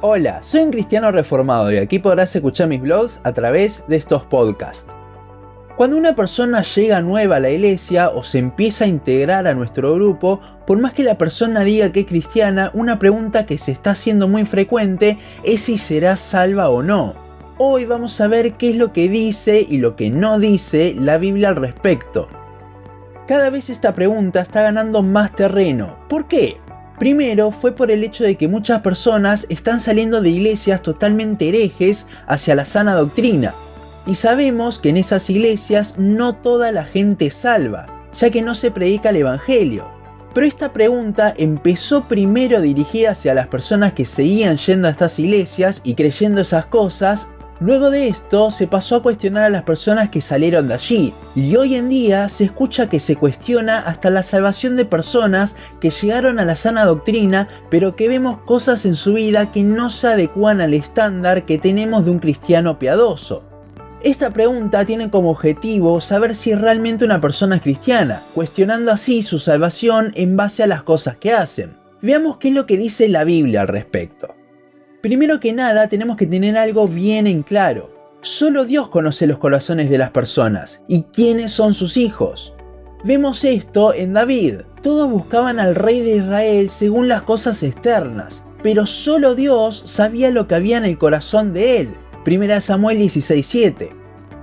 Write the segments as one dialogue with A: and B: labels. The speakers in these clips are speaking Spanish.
A: Hola, soy un cristiano reformado y aquí podrás escuchar mis blogs a través de estos podcasts. Cuando una persona llega nueva a la iglesia o se empieza a integrar a nuestro grupo, por más que la persona diga que es cristiana, una pregunta que se está haciendo muy frecuente es si será salva o no. Hoy vamos a ver qué es lo que dice y lo que no dice la Biblia al respecto. Cada vez esta pregunta está ganando más terreno. ¿Por qué? Primero fue por el hecho de que muchas personas están saliendo de iglesias totalmente herejes hacia la sana doctrina. Y sabemos que en esas iglesias no toda la gente es salva, ya que no se predica el evangelio. Pero esta pregunta empezó primero dirigida hacia las personas que seguían yendo a estas iglesias y creyendo esas cosas. Luego de esto se pasó a cuestionar a las personas que salieron de allí, y hoy en día se escucha que se cuestiona hasta la salvación de personas que llegaron a la sana doctrina, pero que vemos cosas en su vida que no se adecúan al estándar que tenemos de un cristiano piadoso. Esta pregunta tiene como objetivo saber si realmente una persona es cristiana, cuestionando así su salvación en base a las cosas que hacen. Veamos qué es lo que dice la Biblia al respecto. Primero que nada, tenemos que tener algo bien en claro. Solo Dios conoce los corazones de las personas y quiénes son sus hijos. Vemos esto en David. Todos buscaban al rey de Israel según las cosas externas, pero solo Dios sabía lo que había en el corazón de él. 1 Samuel 16:7.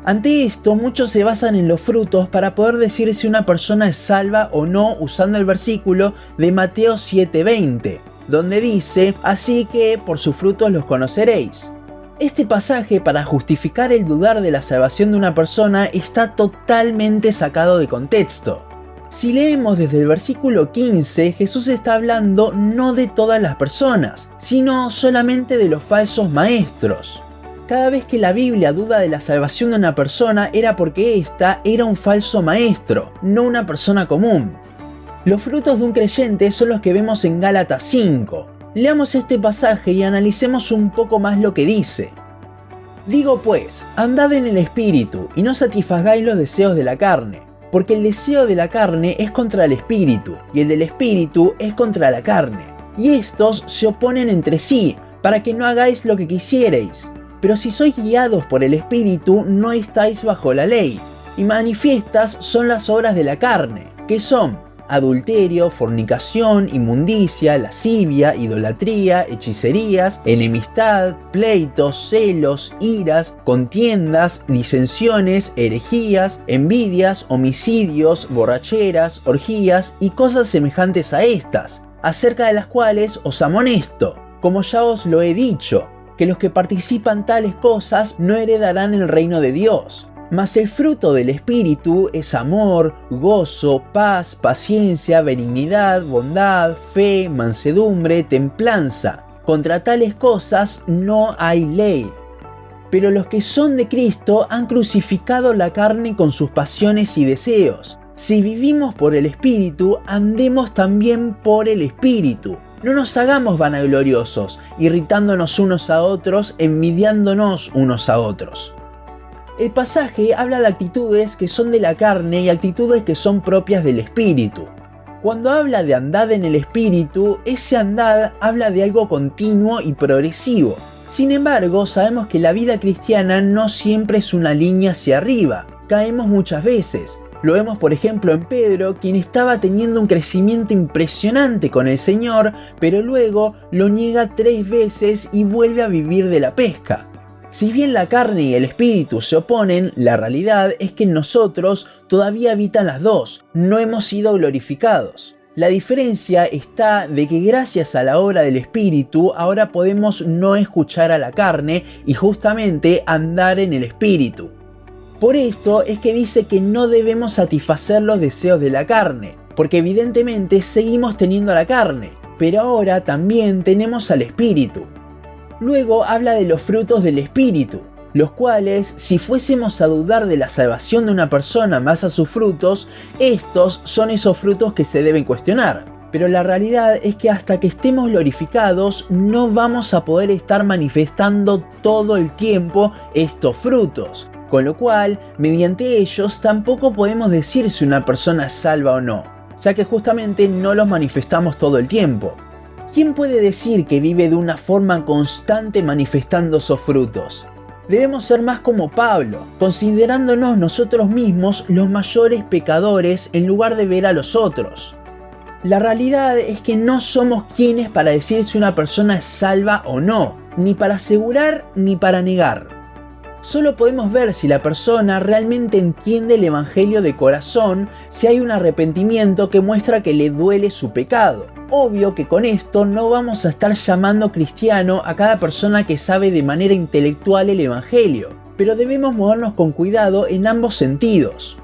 A: Ante esto, muchos se basan en los frutos para poder decir si una persona es salva o no usando el versículo de Mateo 7:20. Donde dice, así que por sus frutos los conoceréis. Este pasaje, para justificar el dudar de la salvación de una persona, está totalmente sacado de contexto. Si leemos desde el versículo 15, Jesús está hablando no de todas las personas, sino solamente de los falsos maestros. Cada vez que la Biblia duda de la salvación de una persona era porque ésta era un falso maestro, no una persona común. Los frutos de un creyente son los que vemos en Gálatas 5. Leamos este pasaje y analicemos un poco más lo que dice. Digo pues, andad en el espíritu y no satisfagáis los deseos de la carne, porque el deseo de la carne es contra el espíritu y el del espíritu es contra la carne. Y estos se oponen entre sí, para que no hagáis lo que quisierais. Pero si sois guiados por el espíritu, no estáis bajo la ley. Y manifiestas son las obras de la carne, que son adulterio, fornicación, inmundicia, lascivia, idolatría, hechicerías, enemistad, pleitos, celos, iras, contiendas, disensiones, herejías, envidias, homicidios, borracheras, orgías y cosas semejantes a estas, acerca de las cuales os amonesto, como ya os lo he dicho, que los que participan tales cosas no heredarán el reino de Dios. Mas el fruto del Espíritu es amor, gozo, paz, paciencia, benignidad, bondad, fe, mansedumbre, templanza. Contra tales cosas no hay ley. Pero los que son de Cristo han crucificado la carne con sus pasiones y deseos. Si vivimos por el Espíritu, andemos también por el Espíritu. No nos hagamos vanagloriosos, irritándonos unos a otros, envidiándonos unos a otros. El pasaje habla de actitudes que son de la carne y actitudes que son propias del espíritu. Cuando habla de andad en el espíritu, ese andad habla de algo continuo y progresivo. Sin embargo, sabemos que la vida cristiana no siempre es una línea hacia arriba. Caemos muchas veces. Lo vemos por ejemplo en Pedro, quien estaba teniendo un crecimiento impresionante con el Señor, pero luego lo niega 3 veces y vuelve a vivir de la pesca. Si bien la carne y el espíritu se oponen, la realidad es que en nosotros todavía habitan las dos, no hemos sido glorificados. La diferencia está de que gracias a la obra del espíritu ahora podemos no escuchar a la carne y justamente andar en el espíritu. Por esto es que dice que no debemos satisfacer los deseos de la carne, porque evidentemente seguimos teniendo a la carne, pero ahora también tenemos al espíritu. Luego habla de los frutos del Espíritu, los cuales, si fuésemos a dudar de la salvación de una persona más a sus frutos, estos son esos frutos que se deben cuestionar. Pero la realidad es que hasta que estemos glorificados no vamos a poder estar manifestando todo el tiempo estos frutos, con lo cual, mediante ellos tampoco podemos decir si una persona es salva o no, ya que justamente no los manifestamos todo el tiempo. ¿Quién puede decir que vive de una forma constante manifestando esos frutos? Debemos ser más como Pablo, considerándonos nosotros mismos los mayores pecadores en lugar de ver a los otros. La realidad es que no somos quienes para decir si una persona es salva o no, ni para asegurar ni para negar. Solo podemos ver si la persona realmente entiende el evangelio de corazón, si hay un arrepentimiento que muestra que le duele su pecado. Obvio que con esto no vamos a estar llamando cristiano a cada persona que sabe de manera intelectual el evangelio, pero debemos movernos con cuidado en ambos sentidos.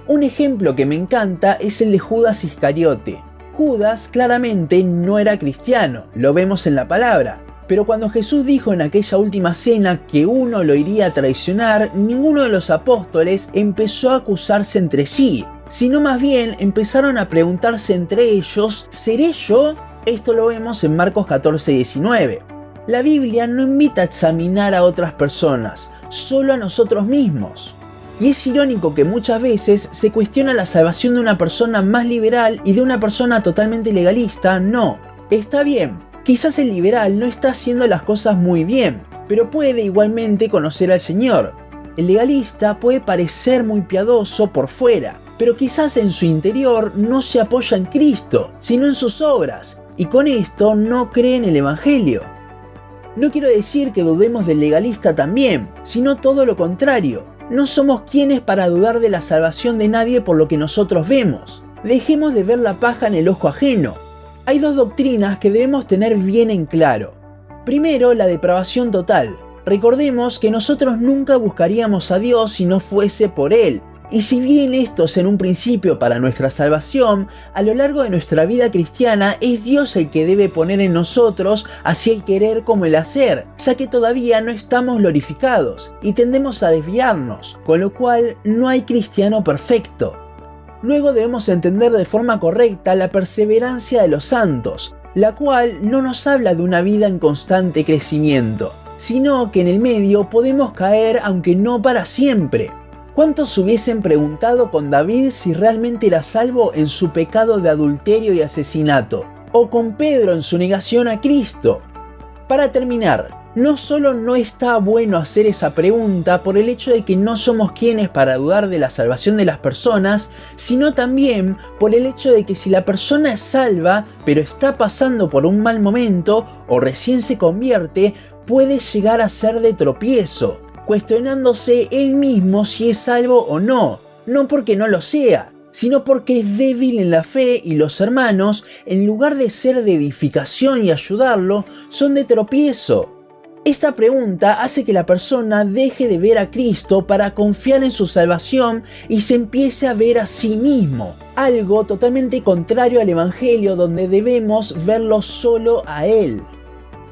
A: Un ejemplo que me encanta es el de Judas Iscariote. Judas claramente no era cristiano, lo vemos en la palabra. Pero cuando Jesús dijo en aquella última cena que uno lo iría a traicionar, ninguno de los apóstoles empezó a acusarse entre sí, sino más bien empezaron a preguntarse entre ellos, ¿seré yo? Esto lo vemos en Marcos 14:19. La Biblia no invita a examinar a otras personas, solo a nosotros mismos. Y es irónico que muchas veces se cuestiona la salvación de una persona más liberal y de una persona totalmente legalista no. Está bien. Quizás el liberal no está haciendo las cosas muy bien, pero puede igualmente conocer al Señor. El legalista puede parecer muy piadoso por fuera, pero quizás en su interior no se apoya en Cristo, sino en sus obras, y con esto no cree en el Evangelio. No quiero decir que dudemos del legalista también, sino todo lo contrario. No somos quienes para dudar de la salvación de nadie por lo que nosotros vemos. Dejemos de ver la paja en el ojo ajeno. Hay dos doctrinas que debemos tener bien en claro. Primero, la depravación total. Recordemos que nosotros nunca buscaríamos a Dios si no fuese por Él. Y si bien esto es en un principio para nuestra salvación, a lo largo de nuestra vida cristiana es Dios el que debe poner en nosotros así el querer como el hacer, ya que todavía no estamos glorificados y tendemos a desviarnos, con lo cual no hay cristiano perfecto. Luego debemos entender de forma correcta la perseverancia de los santos, la cual no nos habla de una vida en constante crecimiento, sino que en el medio podemos caer aunque no para siempre. ¿Cuántos hubiesen preguntado con David si realmente era salvo en su pecado de adulterio y asesinato? O con Pedro en su negación a Cristo. Para terminar, no solo no está bueno hacer esa pregunta por el hecho de que no somos quienes para dudar de la salvación de las personas, sino también por el hecho de que si la persona es salva, pero está pasando por un mal momento o recién se convierte, puede llegar a ser de tropiezo, cuestionándose él mismo si es salvo o no porque no lo sea, sino porque es débil en la fe y los hermanos, en lugar de ser de edificación y ayudarlo, son de tropiezo. Esta pregunta hace que la persona deje de ver a Cristo para confiar en su salvación y se empiece a ver a sí mismo, algo totalmente contrario al Evangelio donde debemos verlo solo a Él.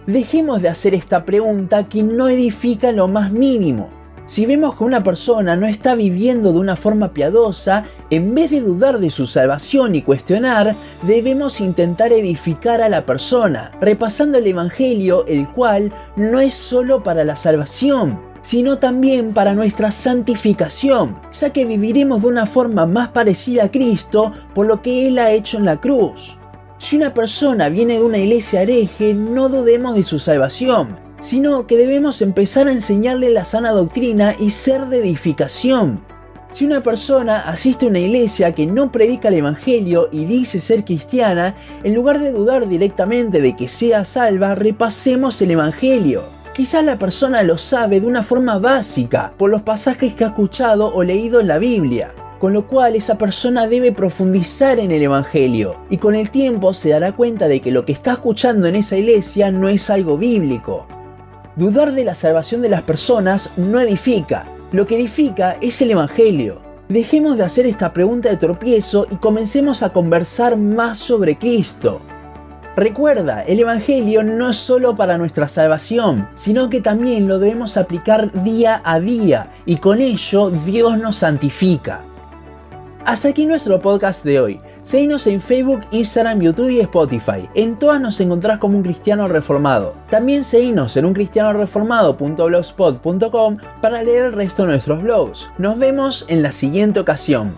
A: Dejemos de hacer esta pregunta que no edifica en lo más mínimo. Si vemos que una persona no está viviendo de una forma piadosa, en vez de dudar de su salvación y cuestionar, debemos intentar edificar a la persona, repasando el Evangelio, el cual no es solo para la salvación, sino también para nuestra santificación, ya que viviremos de una forma más parecida a Cristo por lo que Él ha hecho en la cruz. Si una persona viene de una iglesia hereje, no dudemos de su salvación, sino que debemos empezar a enseñarle la sana doctrina y ser de edificación. Si una persona asiste a una iglesia que no predica el Evangelio y dice ser cristiana, en lugar de dudar directamente de que sea salva, repasemos el Evangelio. Quizás la persona lo sabe de una forma básica, por los pasajes que ha escuchado o leído en la Biblia, con lo cual esa persona debe profundizar en el Evangelio, y con el tiempo se dará cuenta de que lo que está escuchando en esa iglesia no es algo bíblico. Dudar de la salvación de las personas no edifica, lo que edifica es el Evangelio. Dejemos de hacer esta pregunta de tropiezo y comencemos a conversar más sobre Cristo. Recuerda, el Evangelio no es solo para nuestra salvación, sino que también lo debemos aplicar día a día y con ello Dios nos santifica. Hasta aquí nuestro podcast de hoy. Seguinos en Facebook, Instagram, YouTube y Spotify. En todas nos encontrás como Un Cristiano Reformado. También seguinos en uncristianoreformado.blogspot.com para leer el resto de nuestros blogs. Nos vemos en la siguiente ocasión.